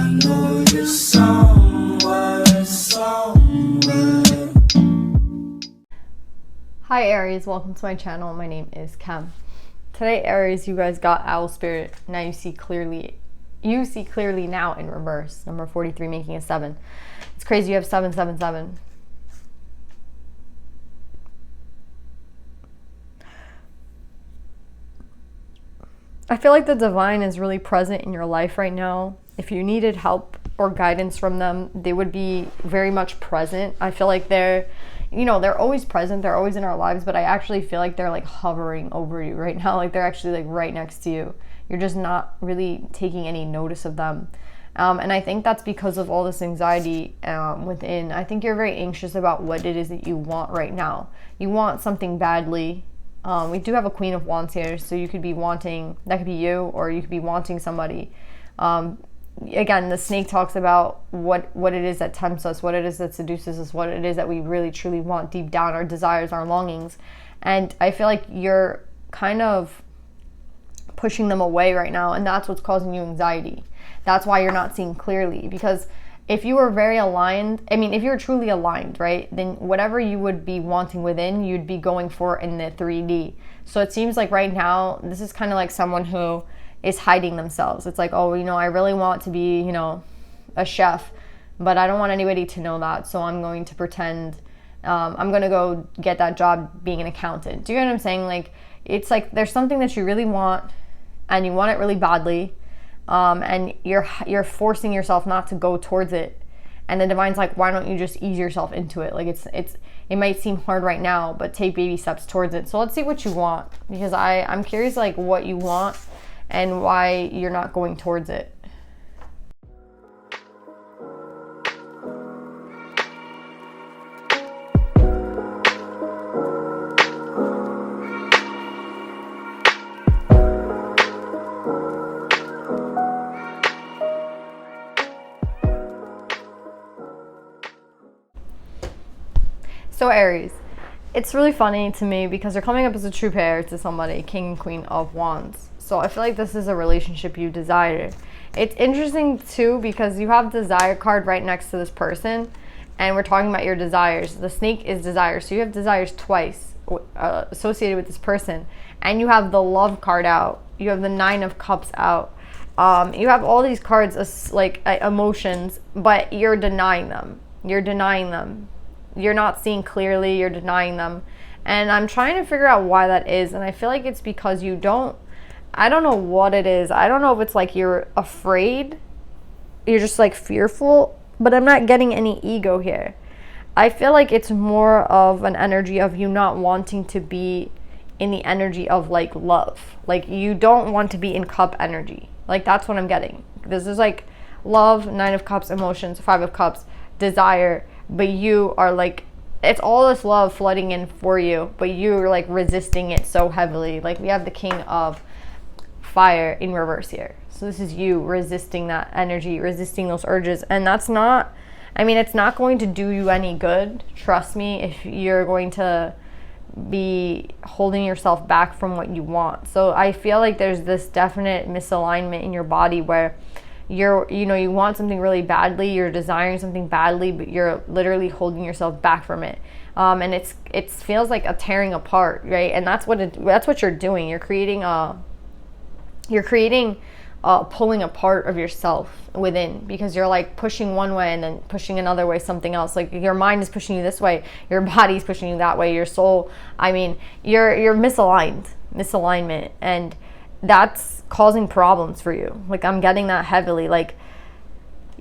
know you're somewhere, somewhere. Hi Aries, welcome to my channel. My name is Kem. Today Aries, you guys got Owl Spirit. Now you see clearly now in reverse. Number 43 making a 7. It's crazy you have 777. I feel like the divine is really present in your life right now. If you needed help or guidance from them, they would be very much present. I feel like they're always present. They're always in our lives, but I actually feel like they're like hovering over you right now. Like they're actually like right next to you. You're just not really taking any notice of them. And I think that's because of all this anxiety within. I think you're very anxious about what it is that you want right now. You want something badly. We do have a Queen of Wands here, so you could be wanting, that could be you, or you could be wanting somebody. Again, the snake talks about what it is that tempts us, what it is that seduces us, what it is that we really truly want deep down, our desires, our longings. And I feel like you're kind of pushing them away right now, and that's what's causing you anxiety. That's why you're not seeing clearly, because if you were very aligned, if you're truly aligned, right, then whatever you would be wanting within, you'd be going for in the 3D. So it seems like right now, this is kind of like someone who is hiding themselves. It's like, oh, I really want to be, a chef, but I don't want anybody to know that. So I'm going to pretend, I'm going to go get that job being an accountant. Do you know what I'm saying? Like, it's like there's something that you really want and you want it really badly. And you're forcing yourself not to go towards it, and the divine's like, why don't you just ease yourself into it? Like it might seem hard right now, but take baby steps towards it. So let's see what you want, because I'm curious like what you want and why you're not going towards it. So Aries, it's really funny to me because you're coming up as a true pair to somebody, King and Queen of Wands. So I feel like this is a relationship you desire. It's interesting too because you have desire card right next to this person, and we're talking about your desires. The snake is desire, so you have desires twice associated with this person, and you have the love card out. You have the 9 of Cups out. You have all these cards as like emotions, but you're denying them. You're not seeing clearly, you're denying them. And I'm trying to figure out why that is. And I feel like it's because I don't know what it is. I don't know if it's like you're afraid, you're just like fearful, but I'm not getting any ego here. I feel like it's more of an energy of you not wanting to be in the energy of like love. Like you don't want to be in cup energy. Like that's what I'm getting. This is like love, 9 of Cups, emotions, 5 of Cups, desire. But you are like, it's all this love flooding in for you, but you're like resisting it so heavily. Like we have the King of Fire in reverse here. So this is you resisting that energy, resisting those urges. And that's not, it's not going to do you any good. Trust me, if you're going to be holding yourself back from what you want. So I feel like there's this definite misalignment in your body where you want something really badly, you're desiring something badly, but you're literally holding yourself back from it. And it feels like a tearing apart, right? And that's what you're doing. You're creating pulling apart of yourself within, because you're like pushing one way and then pushing another way something else. Like your mind is pushing you this way, your body's pushing you that way, your soul, you're misalignment, and that's causing problems for you. Like I'm getting that heavily. Like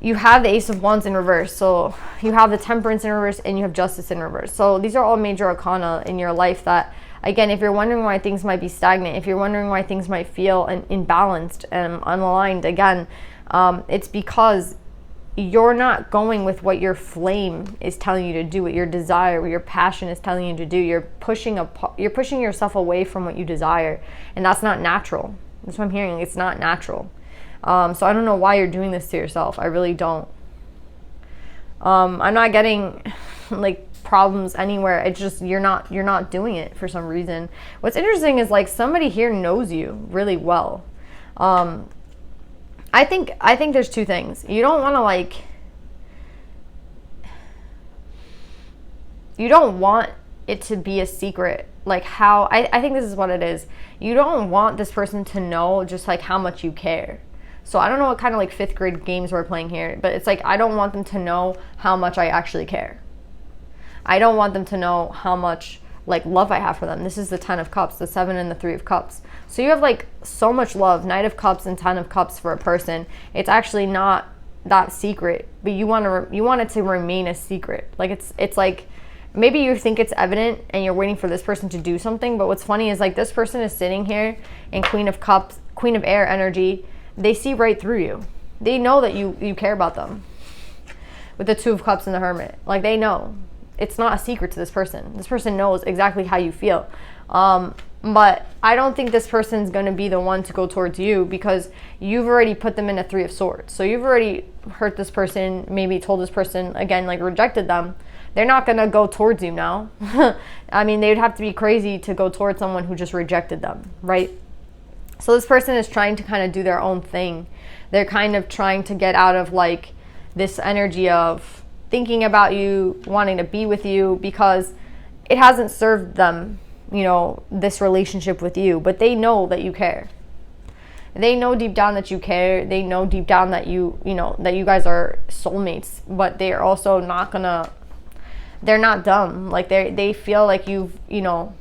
you have the Ace of Wands in reverse, so you have the Temperance in reverse, and you have Justice in reverse. So these are all major arcana in your life that, again, if you're wondering why things might be stagnant, if you're wondering why things might feel imbalanced and unaligned, again, it's because you're not going with what your flame is telling you to do, what your desire, what your passion is telling you to do. You're pushing yourself away from what you desire, and that's not natural. That's what I'm hearing. It's not natural. So I don't know why you're doing this to yourself. I really don't. I'm not getting like problems anywhere. It's just you're not doing it for some reason. What's interesting is like somebody here knows you really well. I think there's two things. You don't want to like, you don't want it to be a secret. Like how, I think this is what it is. You don't want this person to know just like how much you care. So I don't know what kind of like 5th grade games we're playing here, but it's like, I don't want them to know how much I actually care. I don't want them to know how much like love I have for them. This is the 10 of Cups, the 7 and the 3 of Cups. So you have like so much love, Knight of Cups and 10 of Cups for a person. It's actually not that secret, but you want it to remain a secret. Like it's like, maybe you think it's evident and you're waiting for this person to do something, but what's funny is like this person is sitting here in Queen of Cups, Queen of Air energy. They see right through you. They know that you care about them. With the 2 of Cups and the Hermit, like they know. It's not a secret to this person. This person knows exactly how you feel. But I don't think this person's going to be the one to go towards you because you've already put them in a 3 of Swords. So you've already hurt this person, maybe told this person, again, like rejected them. They're not going to go towards you now. I mean, they'd have to be crazy to go towards someone who just rejected them, right? So this person is trying to kind of do their own thing. They're kind of trying to get out of like this energy of thinking about you, wanting to be with you, because it hasn't served them, you know, this relationship with you, but they know that you care. They know deep down that you care. They know deep down that you know, that you guys are soulmates, but they're also not gonna, they're not dumb. Like they feel like you've, you know,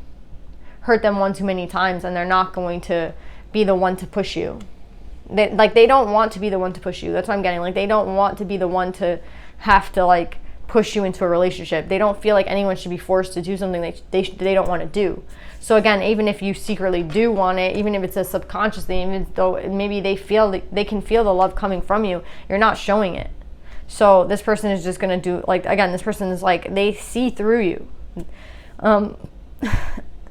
hurt them one too many times, and they're not going to be the one to push you. They don't want to be the one to push you. That's what I'm getting. Like they don't want to be the one to have to like push you into a relationship. They don't feel like anyone should be forced to do something they don't want to do. So again, even if you secretly do want it, even if it's a subconscious thing, even though maybe they can feel the love coming from you, you're not showing it. So this person is just gonna do, like, again, this person is like, they see through you. And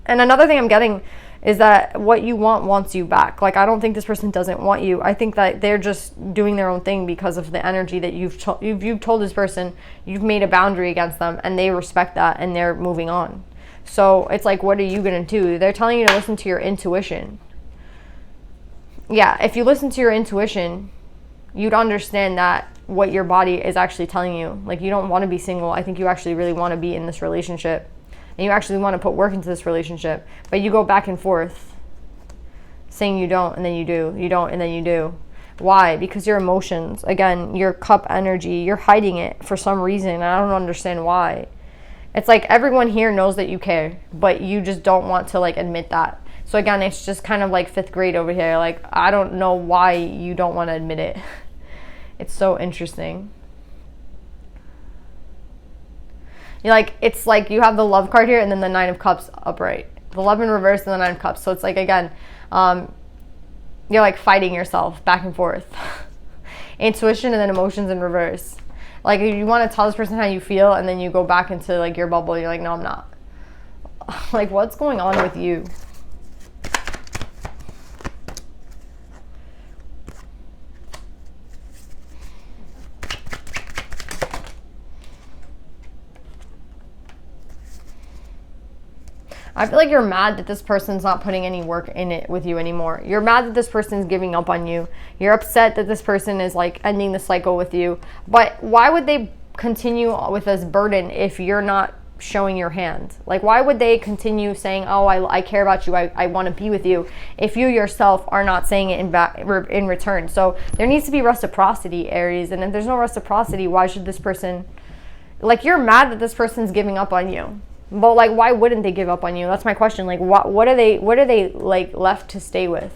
another thing I'm getting is that what you want wants you back. Like, I don't think this person doesn't want you. I think that they're just doing their own thing because of the energy that you've told this person. You've made a boundary against them, and they respect that, and they're moving on. So it's like, what are you going to do? They're telling you to listen to your intuition. Yeah, if you listen to your intuition, you'd understand that what your body is actually telling you. Like, you don't want to be single. I think you actually really want to be in this relationship. And you actually want to put work into this relationship, but you go back and forth saying you don't, and then you do, you don't, and then you do. Why? Because your emotions, again, your cup energy, you're hiding it for some reason, and I don't understand why. It's like everyone here knows that you care, but you just don't want to like admit that. So again, it's just kind of like 5th grade over here. Like, I don't know why you don't want to admit it. It's so interesting. Like, it's like you have the love card here and then the 9 of Cups upright. The love in reverse and the 9 of Cups. So it's like, again, you're like fighting yourself back and forth. Intuition and then emotions in reverse. Like, you want to tell this person how you feel, and then you go back into like your bubble. You're like, no, I'm not. Like, what's going on with you? I feel like you're mad that this person's not putting any work in it with you anymore. You're mad that this person's giving up on you. You're upset that this person is like ending the cycle with you. But why would they continue with this burden if you're not showing your hand? Like, why would they continue saying, oh, I care about you, I want to be with you, if you yourself are not saying it in return? So there needs to be reciprocity, Aries. And if there's no reciprocity, why should this person, like, you're mad that this person's giving up on you. But like, why wouldn't they give up on you? That's my question. Like, what are they like left to stay with?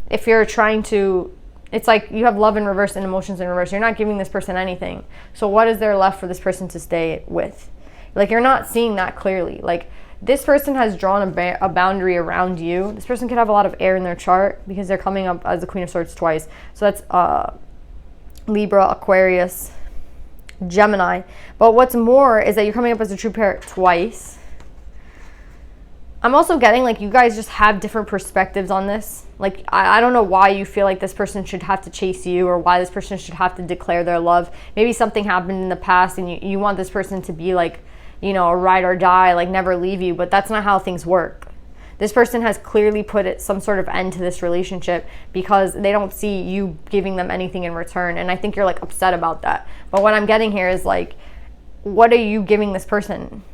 If you're trying to, it's like you have love in reverse and emotions in reverse. You're not giving this person anything. So what is there left for this person to stay with? Like, you're not seeing that clearly. Like, this person has drawn a boundary around you. This person could have a lot of air in their chart because they're coming up as the Queen of Swords twice. So that's Libra, Aquarius, Gemini. But what's more is that you're coming up as a true pair twice. I'm also getting like you guys just have different perspectives on this. Like, I don't know why you feel like this person should have to chase you, or why this person should have to declare their love. Maybe something happened in the past and you want this person to be like, you know, a ride or die, like never leave you, but that's not how things work. This person has clearly put some sort of end to this relationship because they don't see you giving them anything in return. And I think you're like upset about that. But what I'm getting here is like, what are you giving this person?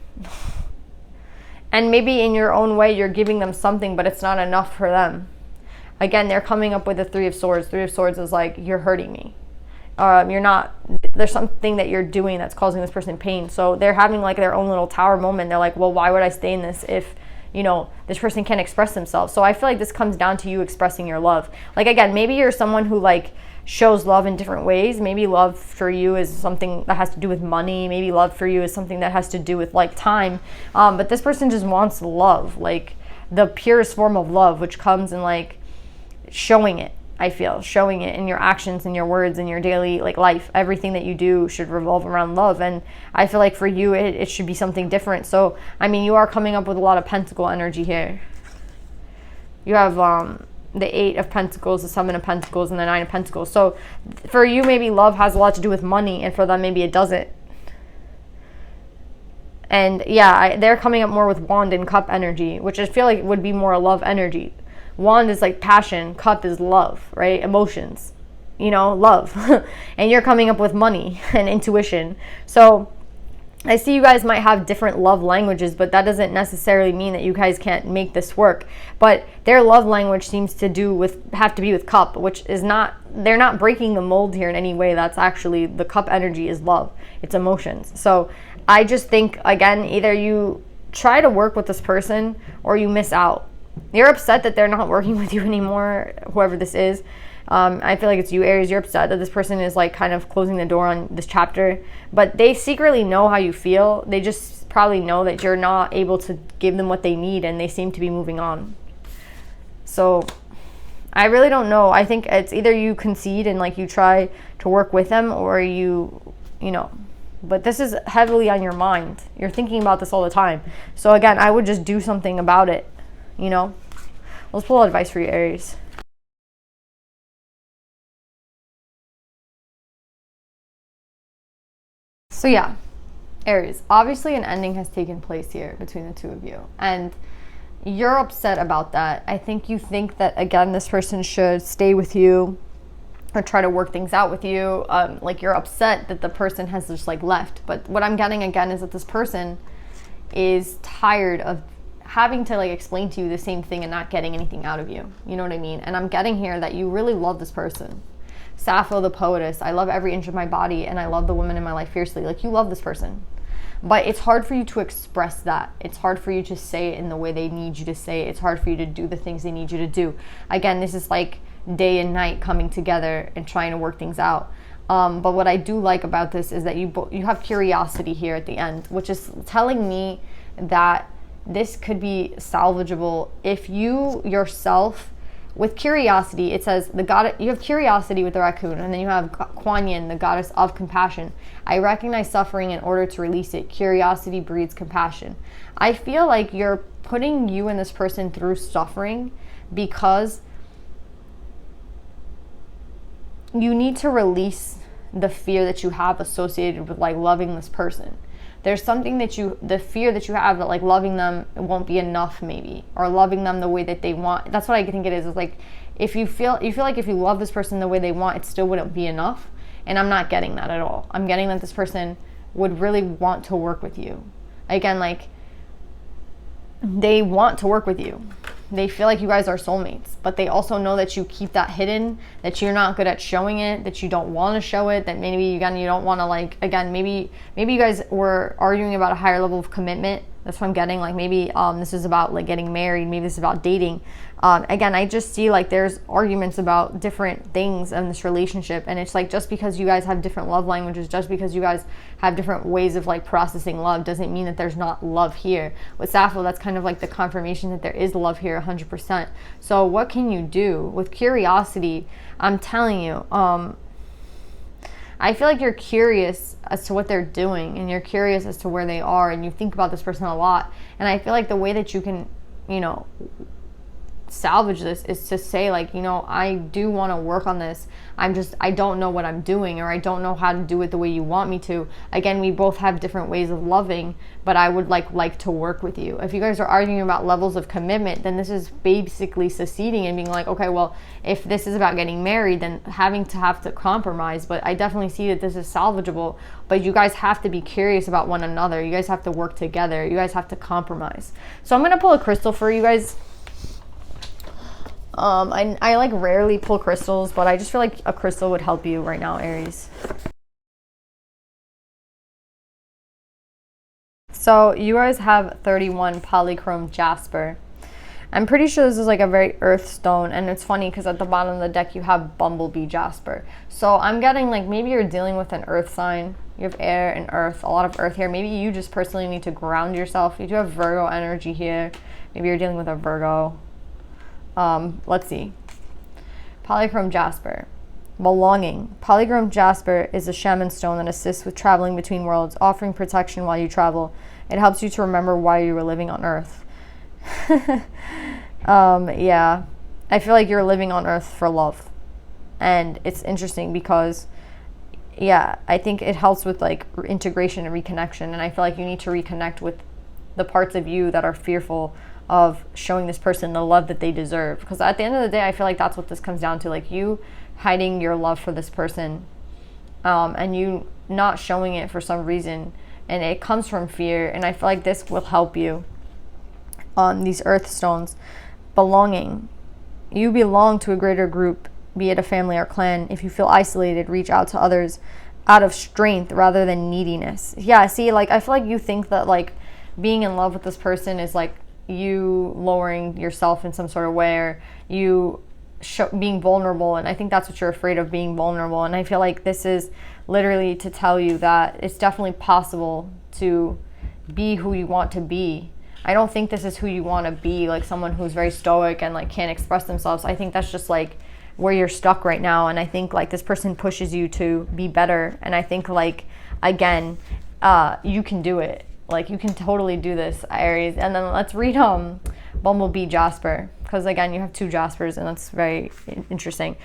And maybe in your own way, you're giving them something, but it's not enough for them. Again, they're coming up with the Three of Swords. Three of Swords is like, you're hurting me. There's something that you're doing that's causing this person pain. So they're having like their own little tower moment. They're like, well, why would I stay in this if, this person can't express themselves? So I feel like this comes down to you expressing your love. Like, again, maybe you're someone who like shows love in different ways. Maybe love for you is something that has to do with money. Maybe love for you is something that has to do with like time. But this person just wants love, like the purest form of love, which comes in like showing it. I feel showing it in your actions, in your words, in your daily like life. Everything that you do should revolve around love. And I feel like for you, it should be something different. So, I mean, you are coming up with a lot of pentacle energy here. You have the Eight of Pentacles, the Seven of Pentacles, and the Nine of Pentacles. So for you, maybe love has a lot to do with money, and for them, maybe it doesn't. And yeah, they're coming up more with Wand and Cup energy, which I feel like would be more love energy. Wand is like passion, cup is love, right? Emotions, love. And you're coming up with money and intuition. So I see you guys might have different love languages, but that doesn't necessarily mean that you guys can't make this work. But their love language seems to have to be with cup, which is not, they're not breaking the mold here in any way. That's actually, the cup energy is love. It's emotions. So I just think, again, either you try to work with this person or you miss out. You're upset that they're not working with you anymore, whoever this is. I feel like it's you, Aries. You're upset that this person is like kind of closing the door on this chapter, but they secretly know how you feel. They just probably know that you're not able to give them what they need, and they seem to be moving on. So I really don't know. I think it's either you concede and like you try to work with them, or but this is heavily on your mind. You're thinking about this all the time. So again, I would just do something about it. Let's pull advice for you, Aries. So yeah, Aries, obviously an ending has taken place here between the two of you, and you're upset about that. I think you think that, again, this person should stay with you or try to work things out with you. Like, you're upset that the person has just like left. But what I'm getting again is that this person is tired of having to like explain to you the same thing and not getting anything out of you. You know what I mean? And I'm getting here that you really love this person. Sappho the poetess, I love every inch of my body and I love the woman in my life fiercely. Like, you love this person. But it's hard for you to express that. It's hard for you to say it in the way they need you to say it. It's hard for you to do the things they need you to do. Again, this is like day and night coming together and trying to work things out. But what I do like about this is that you have curiosity here at the end, which is telling me that this could be salvageable if you yourself, with curiosity, it says you have curiosity with the raccoon, and then you have Kuan Yin, the goddess of compassion. I recognize suffering in order to release it. Curiosity breeds compassion. I feel like you're putting you and this person through suffering because you need to release the fear that you have associated with like loving this person. There's something the fear that you have that like loving them won't be enough, maybe, or loving them the way that they want. That's what I think it is. It's like, if you feel like if you love this person the way they want, it still wouldn't be enough. And I'm not getting that at all. I'm getting that this person would really want to work with you. Again, like, they want to work with you. They feel like you guys are soulmates, but they also know that you keep that hidden, that you're not good at showing it, that you don't want to show it, that maybe you don't want to, like, again, maybe you guys were arguing about a higher level of commitment. That's what I'm getting. Like, maybe this is about like getting married. Maybe this is about dating. Again, I just see like there's arguments about different things in this relationship, and it's like, just because you guys have different love languages, just because you guys have different ways of like processing love, doesn't mean that there's not love here. With Sappho, that's kind of like the confirmation that there is love here 100%. So what can you do with curiosity? I'm telling you, I feel like you're curious as to what they're doing, and you're curious as to where they are, and you think about this person a lot. And I feel like the way that you can, salvage this is to say, like, you know, I do want to work on this. I don't know what I'm doing, or I don't know how to do it the way you want me to. Again, we both have different ways of loving, but I would like to work with you. If you guys are arguing about levels of commitment, then this is basically seceding and being like, okay, well, if this is about getting married, then have to compromise. But I definitely see that this is salvageable, but you guys have to be curious about one another. You guys have to work together. You guys have to compromise. So I'm going to pull a crystal for you guys. I like rarely pull crystals, but I just feel like a crystal would help you right now, Aries. So you guys have 31 polychrome jasper. I'm pretty sure this is like a very earth stone, and it's funny because at the bottom of the deck you have bumblebee jasper. So I'm getting like maybe you're dealing with an earth sign. You have air and earth, a lot of earth here. Maybe you just personally need to ground yourself. You do have Virgo energy here. Maybe you're dealing with a Virgo. Let's see. Polychrome jasper. Belonging. Polychrome jasper is a shaman stone that assists with traveling between worlds, offering protection while you travel. It helps you to remember why you were living on Earth. Yeah. I feel like you're living on Earth for love. And it's interesting because, yeah, I think it helps with like integration and reconnection. And I feel like you need to reconnect with the parts of you that are fearful of showing this person the love that they deserve. Because at the end of the day, I feel like that's what this comes down to. Like you hiding your love for this person, and you not showing it for some reason. And it comes from fear. And I feel like this will help you on these earth stones. Belonging. You belong to a greater group, be it a family or clan. If you feel isolated, reach out to others out of strength rather than neediness. Yeah, see, like I feel like you think that like being in love with this person is like you lowering yourself in some sort of way, or you being vulnerable. And I think that's what you're afraid of, being vulnerable. And I feel like this is literally to tell you that it's definitely possible to be who you want to be. I don't think this is who you want to be, like someone who's very stoic and like can't express themselves. I think that's just like where you're stuck right now. And I think like this person pushes you to be better. And I think like, again, you can do it. Like you can totally do this, Aries. And then let's read Bumblebee Jasper, because again you have two Jaspers and that's very interesting.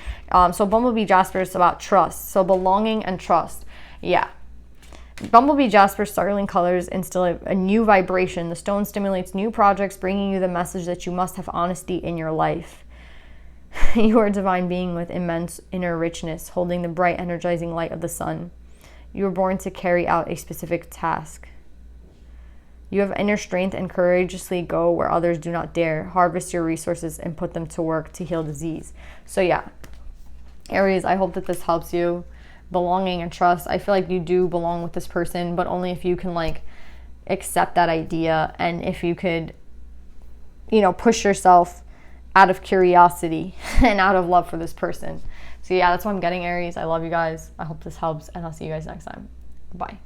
So Bumblebee Jasper is about trust, so belonging and trust. Yeah, Bumblebee Jasper startling colors instill a new vibration. The stone stimulates new projects, bringing you the message that you must have honesty in your life. You are a divine being with immense inner richness, holding the bright energizing light of the sun. You were born to carry out a specific task. You have inner strength and courageously go where others do not dare. Harvest your resources and put them to work to heal disease. So yeah, Aries, I hope that this helps you. Belonging and trust. I feel like you do belong with this person, but only if you can like accept that idea, and if you could, you know, push yourself out of curiosity and out of love for this person. So yeah, that's what I'm getting, Aries. I love you guys. I hope this helps, and I'll see you guys next time. Bye.